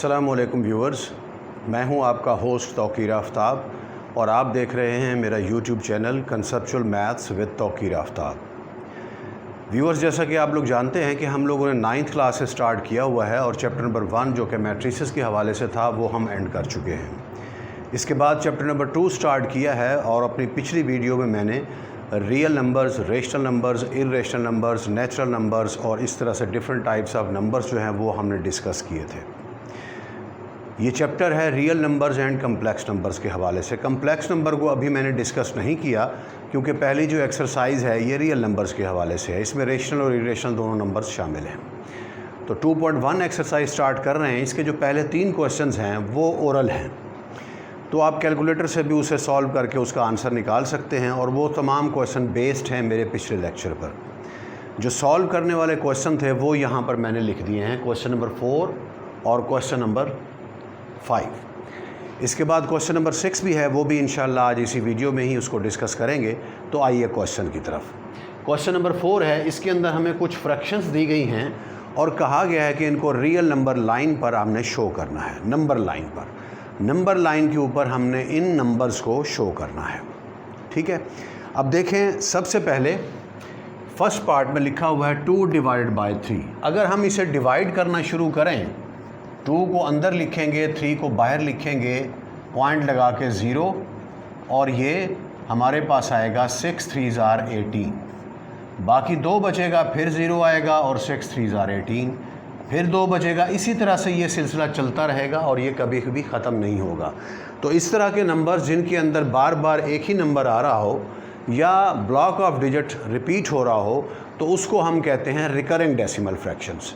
अस्सलामुअलैकुम व्यूअर्स, मैं हूं आपका होस्ट तौकीर आफ्ताब और आप देख रहे हैं मेरा YouTube channel conceptual maths with Tauqeer Aftab. Viewers, जैसा कि आप लोग जानते हैं कि हम लोगों ने 9th क्लास से स्टार्ट किया हुआ है और चैप्टर नंबर 1 जो कि मैट्रिसेस के हवाले से था वो हम एंड कर चुके हैं। इसके बाद चैप्टर नंबर 2 स्टार्ट किया है और अपनी पिछली वीडियो में मैंने real numbers, rational numbers, irrational numbers, natural numbers और इस तरह से डिफरेंट टाइप्स ऑफ नंबर्स जो हैं वो हमने डिस्कस किए थे। ये चैप्टर है real numbers and complex numbers के हवाले से। कम्प्लेक्स नंबर को अभी मैंने डिस्कस नहीं किया क्योंकि पहली जो एक्सरसाइज है ये रियल नंबर्स के हवाले से है, इसमें रेशनल और इरेशनल दोनों नंबर्स शामिल हैं। तो 2.1 एक्सरसाइज स्टार्ट कर रहे हैं। इसके जो पहले 3 क्वेश्चंस हैं वो ओरल हैं, तो आप कैलकुलेटर से भी उसे सॉल्व करके उसका आंसर निकाल सकते हैं और वो तमाम क्वेश्चन बेस्ड हैं मेरे पिछले लेक्चर पर। जो सॉल्व करने वाले क्वेश्चन थे वो यहाँ पर मैंने लिख दिए हैं, क्वेश्चन नंबर 4 और क्वेश्चन नंबर 5। इसके बाद क्वेश्चन नंबर 6 भी है, वो भी इंशाल्लाह आज इसी वीडियो में ही उसको डिस्कस करेंगे। तो आइए क्वेश्चन की तरफ। क्वेश्चन नंबर 4 है, इसके अंदर हमें कुछ फ्रैक्शंस दी गई हैं और कहा गया है कि इनको रियल नंबर लाइन पर हमने शो करना है। नंबर लाइन पर, नंबर लाइन के ऊपर हमने इन नंबर्स को शो करना है। ठीक है, अब देखें, सबसे पहले फर्स्ट पार्ट में लिखा हुआ है 2 डिवाइडेड बाय 3। अगर हम इसे डिवाइड करना शुरू करें, 2 को अंदर लिखेंगे, 3 को बाहर लिखेंगे, पॉइंट लगा के 0, और ये हमारे पास आएगा 6 3s are 18। बाकी 2 बचेगा, फिर 0 आएगा और 6 3s are 18, फिर 2 बचेगा। इसी तरह से ये सिलसिला चलता रहेगा और ये कभी कभी ख़त्म नहीं होगा। तो इस तरह के नंबर्स जिनके अंदर बार बार एक ही नंबर आ रहा हो या ब्लॉक ऑफ डिजिट रिपीट हो रहा हो तो उसको हम कहते हैं रिकरिंग डेसिमल फ्रैक्शंस,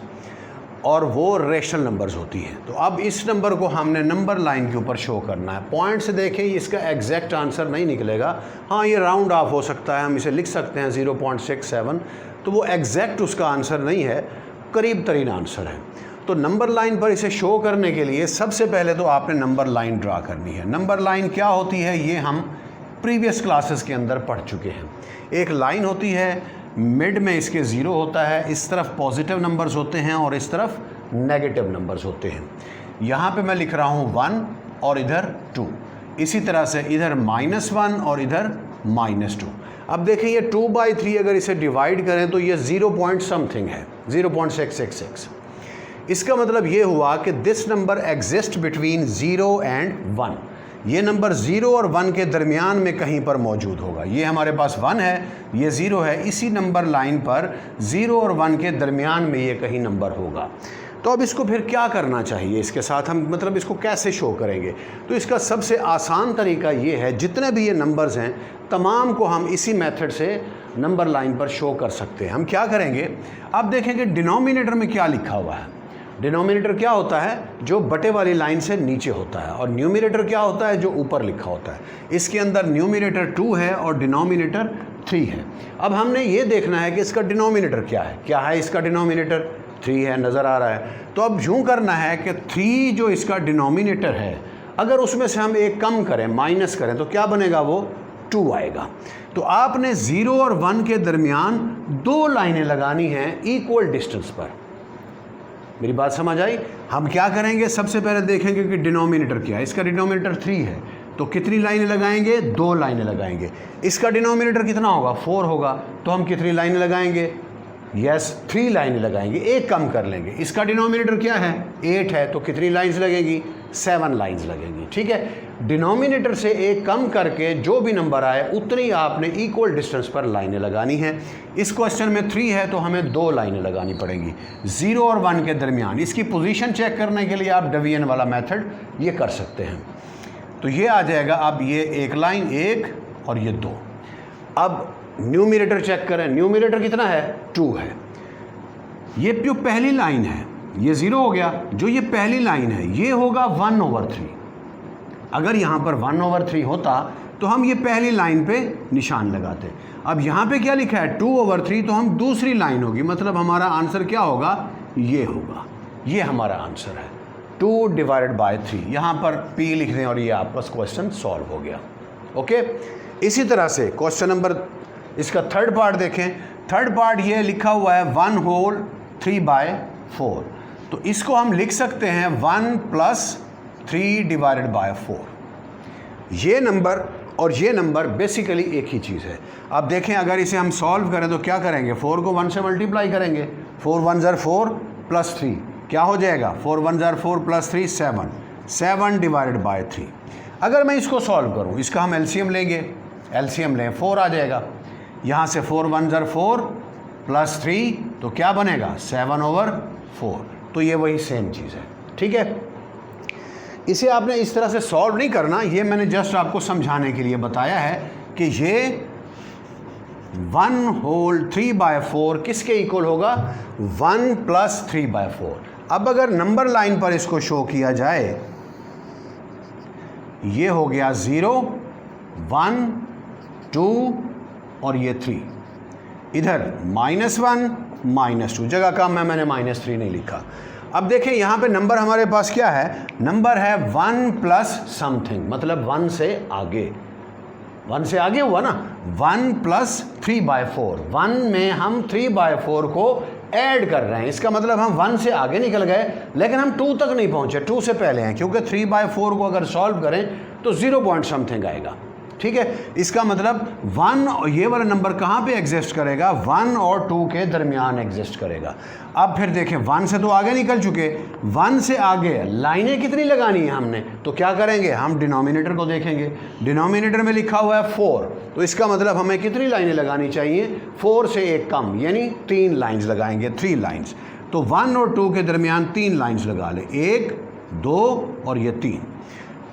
और वो रेशनल नंबर्स होती हैं। तो अब इस नंबर को हमने नंबर लाइन के ऊपर शो करना है। पॉइंट से देखें, इसका एग्जैक्ट आंसर नहीं निकलेगा। हाँ, ये राउंड ऑफ हो सकता है, हम इसे लिख सकते हैं 0.67, तो वो एग्जैक्ट उसका आंसर नहीं है, करीब तरीन आंसर है। तो नंबर लाइन पर इसे शो करने के लिए सबसे पहले तो आपने नंबर लाइन ड्रा करनी है। नंबर लाइन क्या होती है ये हम प्रीवियस क्लासेस के अंदर पढ़ चुके हैं। एक लाइन होती है, मिड में इसके 0 होता है, इस तरफ पॉजिटिव नंबर्स होते हैं और इस तरफ नेगेटिव नंबर्स होते हैं। यहाँ पे मैं लिख रहा हूँ 1 और इधर 2, इसी तरह से इधर -1 और इधर -2। अब देखें, ये 2/3 अगर इसे डिवाइड करें तो ये 0 पॉइंट समथिंग है, 0.666। इसका मतलब ये हुआ कि this number exist between 0 and 1। ये नंबर 0 और 1 के दरमियान में कहीं पर मौजूद होगा। ये हमारे पास 1 है, ये 0 है, इसी नंबर लाइन पर 0 और 1 के दरमियान में ये कहीं नंबर होगा। तो अब इसको फिर क्या करना चाहिए इसके साथ, हम मतलब इसको कैसे शो करेंगे? तो इसका सबसे आसान तरीका ये है, जितने भी ये नंबर्स हैं तमाम को हम इसी मेथड से नंबर लाइन पर शो कर सकते हैं। हम क्या करेंगे, अब देखेंगे डिनोमिनेटर में क्या लिखा हुआ है। डिनोमिनेटर क्या होता है? जो बटे वाली लाइन से नीचे होता है, और न्यूमिनेटर क्या होता है? जो ऊपर लिखा होता है। इसके अंदर न्यूमिनेटर 2 है और डिनोमिनेटर 3 है। अब हमने ये देखना है कि इसका डिनोमिनेटर क्या है। क्या है इसका डिनोमिनेटर? 3 है, नज़र आ रहा है। तो अब यूँ करना है कि 3 जो इसका डिनोमिनेटर है, अगर उसमें से हम एक कम करें, माइनस करें, तो क्या बनेगा? वो 2 आएगा। तो आपने 0 और 1 के दरमियान 2 लाइनें लगानी हैं इक्वल डिस्टेंस पर। मेरी बात समझ आई? हम क्या करेंगे, सबसे पहले देखेंगे कि डिनोमिनेटर क्या है। इसका डिनोमिनेटर 3 है, तो कितनी लाइनें लगाएंगे? 2 लाइनें लगाएंगे। इसका डिनोमिनेटर कितना होगा? 4 होगा, तो हम कितनी लाइनें लगाएंगे? यस, 3 लाइनें लगाएंगे, एक कम कर लेंगे। इसका डिनोमिनेटर क्या है? 8 है, तो कितनी लाइन्स लगेंगी? 7 लाइन्स लगेंगी। ठीक है, डिनोमिनेटर से एक कम करके जो भी नंबर आए उतनी आपने इक्वल डिस्टेंस पर लाइनें लगानी हैं। इस क्वेश्चन में 3 है तो हमें 2 लाइनें लगानी पड़ेंगी 0 और 1 के दरमियान। इसकी पोजीशन चेक करने के लिए आप डिवीजन वाला मेथड ये कर सकते हैं। तो ये आ जाएगा, अब ये एक लाइन 1 और ये 2। अब न्यूमिनेटर चेक करें, न्यूमिनेटर कितना है? 2 है। ये जो पहली लाइन है ये 0 हो गया, जो ये पहली लाइन है ये होगा 1/3। अगर यहाँ पर 1/3 होता तो हम ये पहली लाइन पे निशान लगाते। अब यहाँ पे क्या लिखा है? 2/3, तो हम दूसरी लाइन होगी, मतलब हमारा आंसर क्या होगा? ये होगा, ये हमारा आंसर है 2 डिवाइडेड बाय 3। यहाँ पर P लिख दें और ये आपका क्वेश्चन सॉल्व हो गया। ओके, इसी तरह से क्वेश्चन नंबर, इसका थर्ड पार्ट देखें। थर्ड पार्ट ये लिखा हुआ है 1 होल 3/4। तो इसको हम लिख सकते हैं 1 + 3 डिवाइडेड बाय 4। ये नंबर और ये नंबर बेसिकली एक ही चीज़ है। अब देखें अगर इसे हम सॉल्व करें तो क्या करेंगे, 4 को 1 से मल्टीप्लाई करेंगे, 4 × 1 = 4 + 3 क्या हो जाएगा, 4 × 1 = 4 + 3 7, 7 डिवाइडेड बाय 3। अगर मैं इसको सॉल्व करूं, इसका हम एलसीएम लेंगे, एलसीएम लें 4 आ जाएगा, यहाँ से 4 × 1 = 4 + 3 तो क्या बनेगा 7/4। तो ये वही सेम चीज़ है, ठीक है। इसे आपने इस तरह से सॉल्व नहीं करना, ये मैंने जस्ट आपको समझाने के लिए बताया है कि ये 1/3/4 किसके इक्वल होगा, 1 + 3/4। अब अगर नंबर लाइन पर इसको शो किया जाए, ये हो गया 0 1 2 और ये 3, इधर -1 -2, जगह कम है मैंने -3 नहीं लिखा। अब देखें यहाँ पे नंबर हमारे पास क्या है, नंबर है 1 + समथिंग, मतलब 1 से आगे, 1 से आगे हुआ ना, 1 + 3/4, 1 में हम 3/4 को ऐड कर रहे हैं, इसका मतलब हम 1 से आगे निकल गए लेकिन हम 2 तक नहीं पहुँचे, 2 से पहले हैं, क्योंकि 3/4 को अगर सॉल्व करें तो 0 पॉइंट समथिंग आएगा, ठीक है। इसका मतलब 1 और ये वाला नंबर कहाँ पे एग्जिस्ट करेगा, 1 और 2 के दरमियान एग्जिस्ट करेगा। अब फिर देखें 1 से तो आगे निकल चुके, 1 से आगे लाइनें कितनी लगानी है हमने, तो क्या करेंगे, हम डिनोमिनेटर को देखेंगे, डिनोमिनेटर में लिखा हुआ है 4, तो इसका मतलब हमें कितनी लाइनें लगानी चाहिए, 4 से एक कम, यानी 3 लाइन्स लगाएंगे, 3 लाइन्स। तो 1 और 2 के दरमियान 3 लाइन्स लगा ले, 1 2 और ये 3।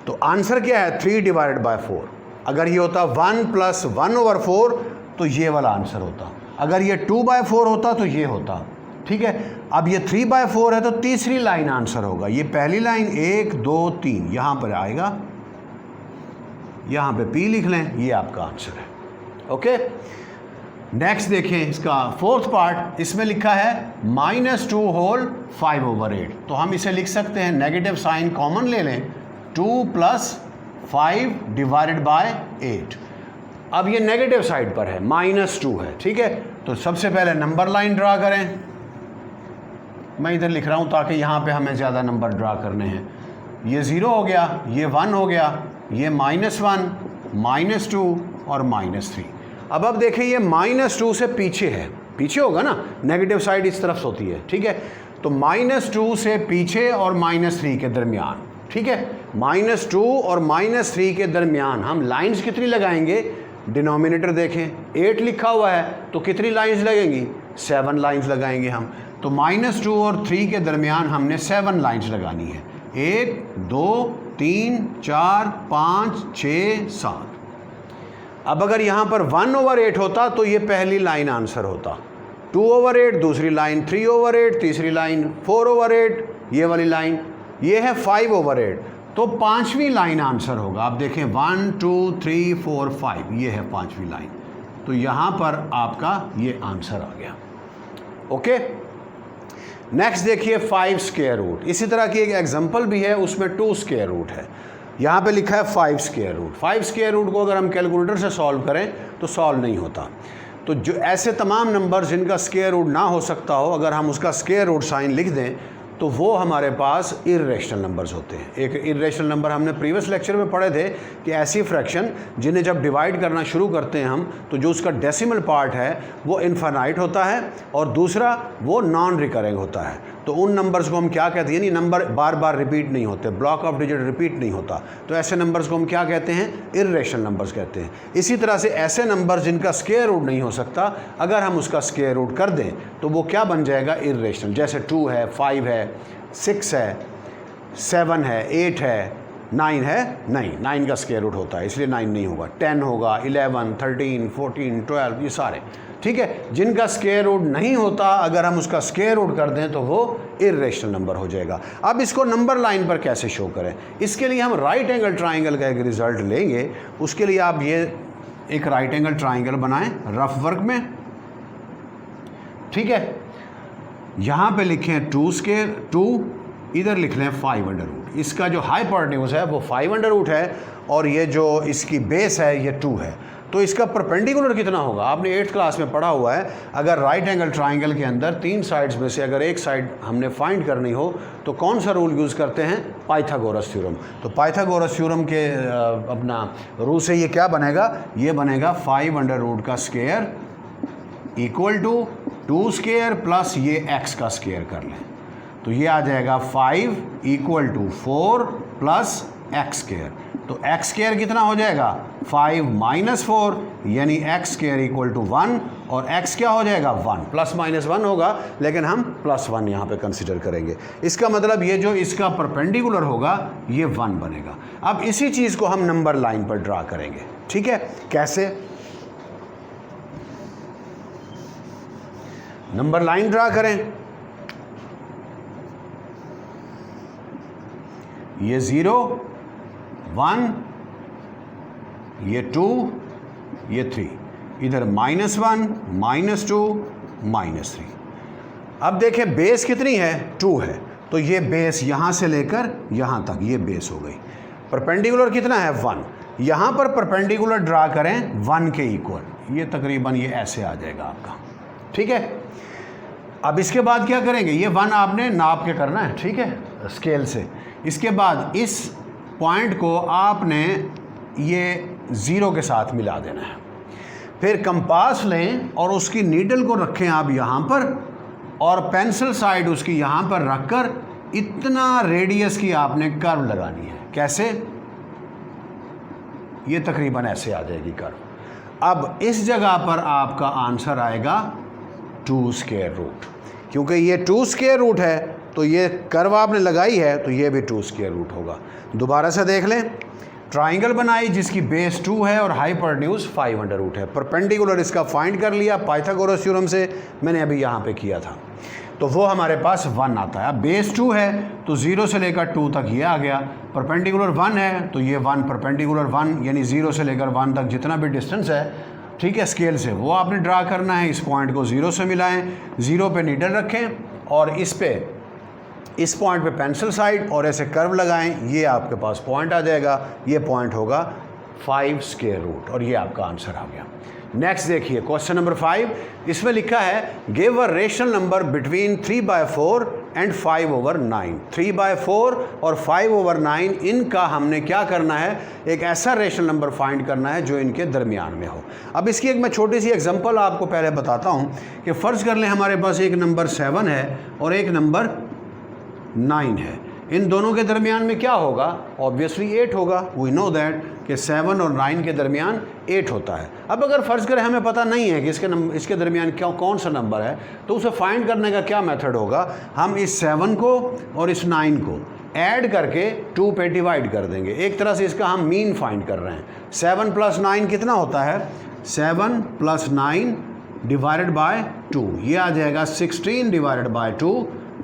तो आंसर क्या है 3 डिवाइडेड बाय 4। अगर ये होता 1 + 1/4 तो ये वाला आंसर होता, अगर ये 2/4 होता तो ये होता, ठीक है। अब ये 3/4 है तो तीसरी लाइन आंसर होगा, ये पहली लाइन 1 2 3 यहाँ पर आएगा, यहाँ पे P लिख लें, ये आपका आंसर है, ओके। नेक्स्ट देखें इसका 4th पार्ट, इसमें लिखा है -2 होल 5/8, तो हम इसे लिख सकते हैं, नेगेटिव साइन कॉमन ले लें, 2 + 5 डिवाइडेड बाय 8। अब ये नेगेटिव साइड पर है, -2 है, ठीक है। तो सबसे पहले नंबर लाइन ड्रा करें, मैं इधर लिख रहा हूँ ताकि यहाँ पे हमें ज़्यादा नंबर ड्रा करने हैं। ये 0 हो गया, ये 1 हो गया, ये -1 -2 और -3। अब देखें ये -2 से पीछे है, पीछे होगा ना, नेगेटिव साइड इस तरफ होती है, ठीक है। तो -2 से पीछे और -3 के दरमियान, ठीक है, -2 और -3 के दरमियान हम लाइंस कितनी लगाएंगे, डिनोमिनेटर देखें 8 लिखा हुआ है तो कितनी लाइंस लगेंगी, 7 लाइंस लगाएंगे हम। तो -2 और 3 के दरमियान हमने 7 लाइंस लगानी है, 1 2 3 4 5 6 7। अब अगर यहाँ पर 1/8 होता तो ये पहली लाइन आंसर होता, 2/8 दूसरी लाइन, 3/8 तीसरी लाइन, 4/8 ये वाली लाइन, ये है 5/8 तो 5वीं लाइन आंसर होगा। आप देखें 1 2 3 4 5, ये है 5वीं लाइन, तो यहाँ पर आपका ये आंसर आ गया, ओके। नेक्स्ट देखिए 5 स्क्वायर रूट, इसी तरह की एक एग्जांपल भी है, उसमें 2 स्क्वायर रूट है, यहाँ पे लिखा है 5 स्क्वायर रूट। 5 स्क्वायर रूट को अगर हम कैलकुलेटर से सॉल्व करें तो सॉल्व नहीं होता। तो जो ऐसे तमाम नंबर जिनका स्क्वायर रूट ना हो सकता हो, अगर हम उसका स्क्वायर रूट साइन लिख दें तो वो हमारे पास इर्रेशनल नंबर्स होते हैं। एक इर्रेशनल नंबर हमने प्रीवियस लेक्चर में पढ़े थे कि ऐसी फ्रैक्शन जिन्हें जब डिवाइड करना शुरू करते हैं हम, तो जो उसका डेसिमल पार्ट है वो इनफाइनाइट होता है और दूसरा वो नॉन रिकरिंग होता है। तो उन नंबर्स को हम क्या कहते हैं, यानी नंबर बार बार रिपीट नहीं होते, ब्लॉक ऑफ डिजिट रिपीट नहीं होता, तो ऐसे नंबर्स को हम क्या कहते हैं, इर्रेशनल नंबर्स कहते हैं। इसी तरह से ऐसे नंबर जिनका स्क्वायर रूट नहीं हो सकता, अगर हम उसका स्क्वायर रूट कर दें तो वो क्या बन जाएगा, इर्रेशनल। जैसे 2 है, 5 है, 6 है, 7 है, 8 है, 9 है, नहीं, 9 का स्क्वायर रूट होता है इसलिए 9 नहीं होगा, 10 होगा, 11 13 14 12 ये सारे, ठीक है। जिनका स्क्वायर रूट नहीं होता अगर हम उसका स्क्वायर रूट कर दें तो वो इर्रेशनल नंबर हो जाएगा। अब इसको नंबर लाइन पर कैसे शो करें, इसके लिए हम राइट एंगल ट्राइंगल का एक रिजल्ट लेंगे। उसके लिए आप ये एक राइट एंगल ट्राइंगल बनाएं रफ वर्क में, ठीक है। यहाँ पे लिखें 2 स्क्वायर 2, इधर लिख लें 5 अंडर रूट। इसका जो हाइपोटेन्यूज है वो 5 अंडर रूट है और ये जो इसकी बेस है ये 2 है। तो इसका परपेंडिकुलर कितना होगा? आपने 8th क्लास में पढ़ा हुआ है, अगर राइट एंगल ट्राइंगल के अंदर 3 साइड्स में से अगर एक साइड हमने फाइंड करनी हो तो कौन सा रूल यूज़ करते हैं? Pythagoras theorem. तो पाइथागोरस थ्योरम के अपना रूल से ये क्या बनेगा? ये बनेगा 5 का square equal to 2 square plus ये x का स्क्वायर कर लें, तो ये आ जाएगा 5 equal to 4 plus x square. तो x स्क्वायर कितना हो जाएगा? 5 माइनस 4 यानी x स्क्वायर इक्वल टू 1, और x क्या हो जाएगा? 1। प्लस माइनस 1 होगा, लेकिन हम प्लस 1 यहाँ पे कंसिडर करेंगे। इसका मतलब ये जो इसका परपेंडिकुलर होगा ये 1 बनेगा। अब इसी चीज़ को हम नंबर लाइन पर ड्रा करेंगे, ठीक है? कैसे? नंबर लाइन ड्रा करें। ये 0, 1, ये 2, ये 3, इधर -1, -2, -3। अब देखें बेस कितनी है? 2 है, तो ये बेस यहाँ से लेकर यहाँ तक ये बेस हो गई। परपेंडिकुलर कितना है? 1। यहाँ पर परपेंडिकुलर ड्रा करें 1 के इक्वल, ये तकरीबन ये ऐसे आ जाएगा आपका, ठीक है? अब इसके बाद क्या करेंगे? ये 1 आपने नाप के करना है, ठीक है, स्केल से। इसके बाद इस पॉइंट को आपने ये 0 के साथ मिला देना है। फिर कंपास लें और उसकी नीडल को रखें आप यहाँ पर, और पेंसिल साइड उसकी यहाँ पर रखकर इतना रेडियस की आपने कर्व लगानी है। कैसे? ये तकरीबन ऐसे आ जाएगी कर्व। अब इस जगह पर आपका आंसर आएगा 2 स्क्वायर रूट, क्योंकि ये 2 स्क्वायर रूट है तो ये कर्व आपने लगाई है तो ये भी 2 स्क्वायर रूट होगा। दोबारा से देख लें, ट्राइंगल बनाई जिसकी बेस 2 है और हाइपोटेन्यूज 5 है। परपेंडिकुलर इसका फाइंड कर लिया पाइथागोरस थ्योरम से, मैंने अभी यहाँ पे किया था, तो वो हमारे पास 1 आता है। अब बेस 2 है तो 0 से लेकर 2 तक ये आ गया, परपेंडिकुलर 1 है तो ये 1, परपेंडिकुलर 1 यानी 0 से लेकर 1 तक जितना भी डिस्टेंस है, ठीक है, स्केल से, वो आपने ड्रा करना है। इस पॉइंट को 0 से मिलाएं, 0 पे नीडल रखें और इस पॉइंट पे पेंसिल साइड और ऐसे कर्व लगाएं, ये आपके पास पॉइंट आ जाएगा। ये पॉइंट होगा 5 स्क्वायर रूट, और ये आपका आंसर आ गया। नेक्स्ट देखिए क्वेश्चन नंबर 5, इसमें लिखा है give a rational number between 3/4 and 5/9। 3/4 और 5/9 इनका हमने क्या करना है? एक ऐसा रेशनल नंबर फाइंड करना है जो इनके दरमियान में हो। अब इसकी एक मैं छोटी सी एग्जांपल आपको पहले बताता हूँ कि फ़र्ज़ कर लें हमारे पास एक नंबर 7 है और एक नंबर 9 है। इन दोनों के दरमियान में क्या होगा? ऑब्वियसली 8 होगा। वी नो दैट कि 7 और 9 के दरमियान 8 होता है। अब अगर फ़र्ज़ करें हमें पता नहीं है कि इसके दरमियान कौन सा नंबर है, तो उसे फाइंड करने का क्या मेथड होगा? हम इस 7 को और इस 9 को ऐड करके 2 पे डिवाइड कर देंगे। एक तरह से इसका हम मीन फाइंड कर रहे हैं। 7 + 9 कितना होता है? 7 + 9 डिवाइडेड बाय 2, ये आ जाएगा 16 डिवाइडेड बाय 2,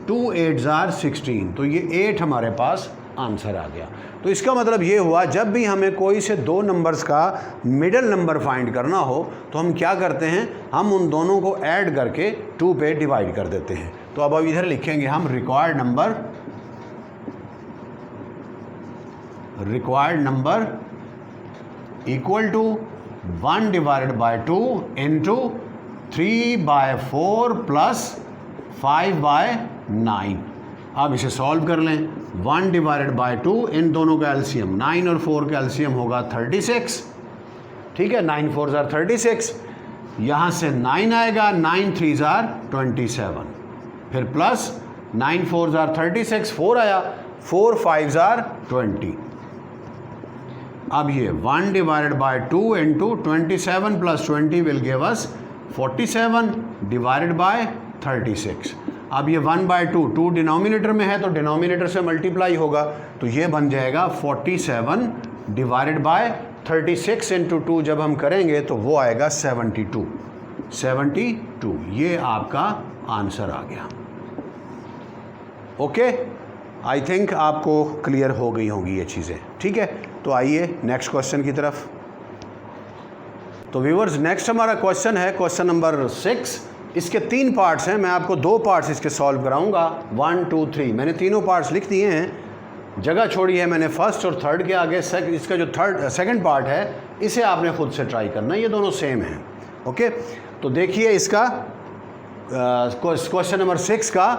2 8s are 16, तो ये 8 हमारे पास आंसर आ गया। तो इसका मतलब ये हुआ जब भी हमें कोई से 2 नंबर्स का मिडल नंबर फाइंड करना हो तो हम क्या करते हैं? हम उन दोनों को ऐड करके 2 पे डिवाइड कर देते हैं। तो अब इधर लिखेंगे हम required number equal to 1 divided by 2 into 3/4 plus 5/9। अब इसे सॉल्व कर लें। 1 डिवाइडेड बाय 2, इन दोनों का एलसीएम 9 और 4 का एलसीएम होगा 36, ठीक है, 9 4s are 36, यहाँ से 9 आएगा, 9 3s are 27, फिर प्लस 9 4s are 36, 4 आया, 4 5s are 20। अब ये 1 divided by 2 into 27 plus 20 will give us 47 divided by 36। अब ये 1/2, 2 डिनोमिनेटर में है तो डिनोमिनेटर से मल्टीप्लाई होगा, तो ये बन जाएगा 47 डिवाइडेड बाय 36 इंटू 2 जब हम करेंगे तो वो आएगा 72। ये आपका आंसर आ गया। ओके, आई थिंक आपको क्लियर हो गई होंगी ये चीज़ें, ठीक है। तो आइए नेक्स्ट क्वेश्चन की तरफ। तो व्यूअर्स, नेक्स्ट हमारा क्वेश्चन है क्वेश्चन नंबर 6। इसके 3 पार्ट्स हैं, मैं आपको 2 पार्ट्स इसके सॉल्व कराऊंगा, 1 2 3। मैंने तीनों पार्ट्स लिख दिए हैं जगह छोड़ी है मैंने फर्स्ट और थर्ड के आगे। इसका जो सेकंड पार्ट है इसे आपने खुद से ट्राई करना है, ये दोनों सेम हैं। ओके, तो देखिए इसका क्वेश्चन नंबर 6 का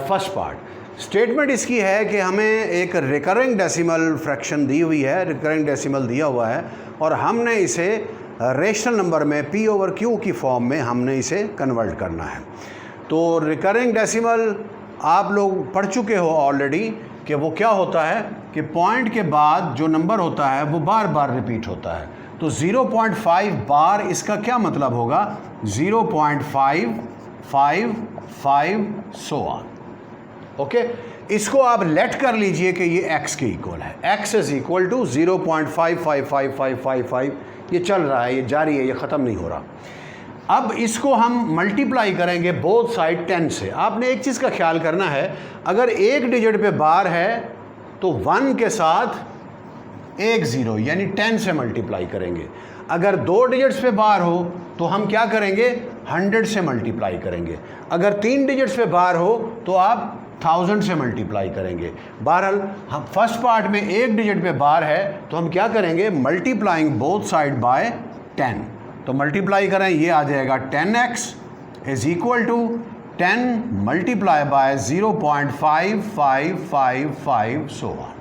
फर्स्ट पार्ट। स्टेटमेंट इसकी है कि हमें एक रिकरिंग डेसिमल फ्रैक्शन दी हुई है, रिकरिंग डेसिमल दिया हुआ है, और हमने इसे रेशनल नंबर में P/Q की फॉर्म में हमने इसे कन्वर्ट करना है। तो रिकरिंग डेसिमल आप लोग पढ़ चुके हो ऑलरेडी कि वो क्या होता है कि पॉइंट के बाद जो नंबर होता है वो बार बार रिपीट होता है। तो 0.5 बार इसका क्या मतलब होगा, 0.555 सो ऑन। ओके, इसको आप लेट कर लीजिए कि ये x के इक्वल है। x इज इक्वल टू 0.555555, ये चल रहा है, ये जारी है, ये ख़त्म नहीं हो रहा। अब इसको हम मल्टीप्लाई करेंगे बोथ साइड 10 से। आपने एक चीज़ का ख्याल करना है, अगर एक डिजिट पे बार है तो 1 के साथ एक ज़ीरो यानी 10 से मल्टीप्लाई करेंगे। अगर 2 डिजिट्स पे बार हो तो हम क्या करेंगे, 100 से मल्टीप्लाई करेंगे। अगर 3 डिजिट्स पे बार हो तो आप 1000 से मल्टीप्लाई करेंगे। बहरहाल हम फर्स्ट पार्ट में एक डिजिट पे बार है तो हम क्या करेंगे, मल्टीप्लाइंग बोथ साइड बाय 10। तो मल्टीप्लाई करें, ये आ जाएगा 10x is equal to 10 multiply by 0.5555 so on.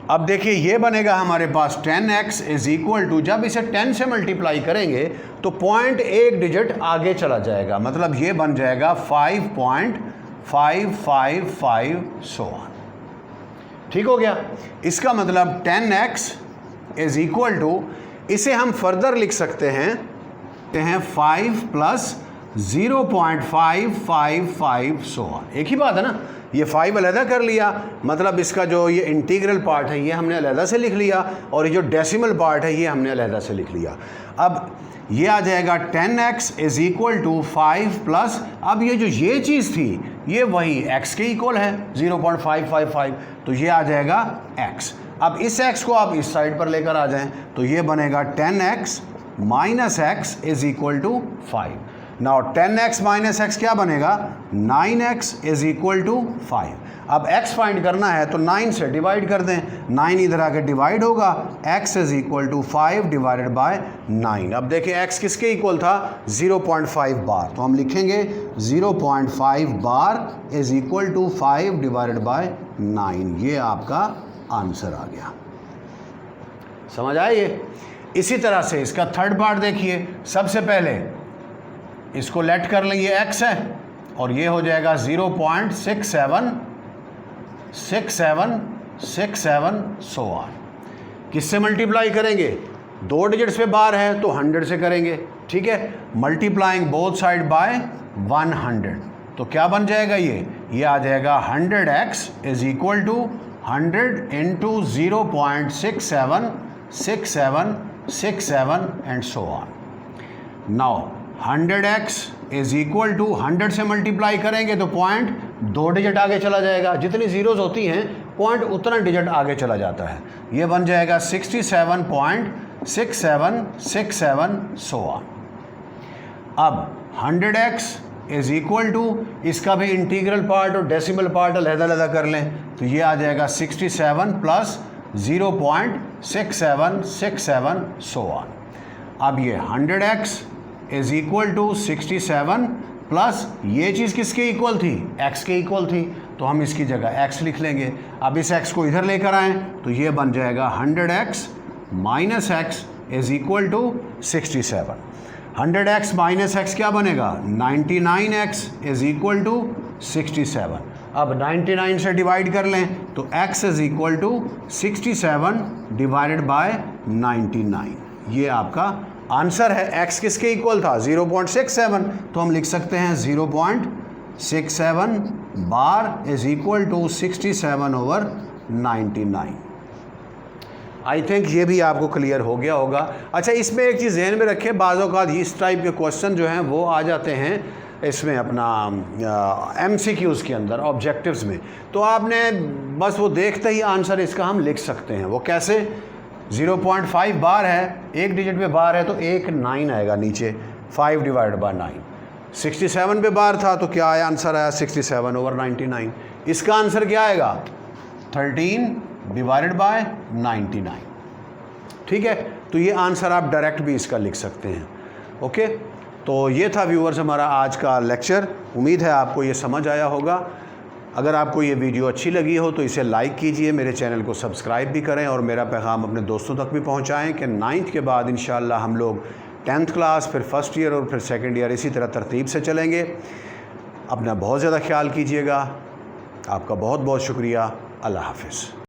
अब देखिए ये बनेगा हमारे पास 10x इज इक्वल टू, जब इसे 10 से मल्टीप्लाई करेंगे तो पॉइंट एक डिजिट आगे चला जाएगा, मतलब ये बन जाएगा 5.555 सो ऑन। ठीक हो गया। इसका मतलब 10x इज इक्वल टू, इसे हम फर्दर लिख सकते हैं 5 प्लस 0.555 सो ऑन। एक ही बात है ना, ये 5 अलहदा कर लिया, मतलब इसका जो ये इंटीग्रल पार्ट है ये हमने अलहदा से लिख लिया, और ये जो डेसिमल पार्ट है ये हमने अलहदा से लिख लिया। अब ये आ जाएगा 10x is equal to 5 plus, अब ये जो ये चीज़ थी ये वही x के इक्वल है 0.555, तो ये आ जाएगा x। अब इस x को आप इस साइड पर लेकर आ जाएं तो ये बनेगा 10x minus x is equal to 5। Now 10x minus x क्या बनेगा, 9x इज इक्वल टू 5। अब x फाइंड करना है तो 9 से डिवाइड कर दें, 9 इधर आके डिवाइड होगा, x is equal to 5 divided by 9। अब देखिए x किसके इक्वल था, 0.5 बार, तो हम लिखेंगे 0.5 bar is equal to 5 divided by 9। ये आपका आंसर आ गया। समझ आइए। इसी तरह से इसका थर्ड पार्ट देखिए, सबसे पहले इसको लेट कर लें, ये x है और ये हो जाएगा 0.6767 सो ऑन। किससे मल्टीप्लाई करेंगे, 2 डिजिट्स पे बार है तो 100 से करेंगे। ठीक है, मल्टीप्लाइंग बोथ साइड बाय 100, तो क्या बन जाएगा, ये आ जाएगा 100x is equal to 100 into 0.676767 and so on. Now 100x is equal to 100 से मल्टीप्लाई करेंगे तो पॉइंट 2 डिजिट आगे चला जाएगा, जितनी ज़ीरोज़ होती हैं पॉइंट उतना डिजिट आगे चला जाता है। ये बन जाएगा 67.6767 सो ऑन। अब 100x इज इक्वल टू, इसका भी इंटीग्रल पार्ट और डेसिमल पार्ट अलहदा कर लें तो ये आ जाएगा 67 प्लस 0.6767 सो ऑन। अब ये 100x is equal to 67 plus ये चीज़ किसके इक्वल थी, x के इक्वल थी, तो हम इसकी जगह x लिख लेंगे। अब इस x को इधर लेकर आएँ तो ये बन जाएगा 100x minus x is equal to 67। 100x minus x क्या बनेगा, 99x इज इक्वल टू 67। अब 99 से डिवाइड कर लें तो x is equal to 67 divided by 99। ये आपका आंसर है। x किसके इक्वल था, 0.67, तो हम लिख सकते हैं 0.67 bar is equal to 67 over 99। I think ये भी आपको क्लियर हो गया होगा। अच्छा, इसमें एक चीज़ ध्यान में रखें, बाज़ औक़ात इस टाइप के क्वेश्चन जो हैं वो आ जाते हैं इसमें अपना MCQs के अंदर, ऑब्जेक्टिव्स में, तो आपने बस वो देखते ही आंसर इसका हम लिख सकते हैं। वो कैसे, 0.5 बार है, एक डिजिट पे बार है तो एक 9 आएगा नीचे, 5 डिवाइड बाय 9। 67 पे बार था तो क्या आया, आंसर आया 67 ओवर 99। इसका आंसर क्या आएगा? 13 डिवाइडेड बाय 99। ठीक है, तो ये आंसर आप डायरेक्ट भी इसका लिख सकते हैं। ओके, तो ये था व्यूअर्स हमारा आज का लेक्चर। उम्मीद है आपको ये समझ आया होगा। अगर आपको ये वीडियो अच्छी लगी हो तो इसे लाइक कीजिए, मेरे चैनल को सब्सक्राइब भी करें और मेरा पैगाम अपने दोस्तों तक भी पहुंचाएं कि 9th के बाद इंशाअल्लाह हम लोग 10th क्लास, फिर फर्स्ट ईयर और फिर सेकंड ईयर इसी तरह तरतीब से चलेंगे। अपना बहुत ज़्यादा ख्याल कीजिएगा। आपका बहुत बहुत शुक्रिया। अल्लाह हाफ़िज़।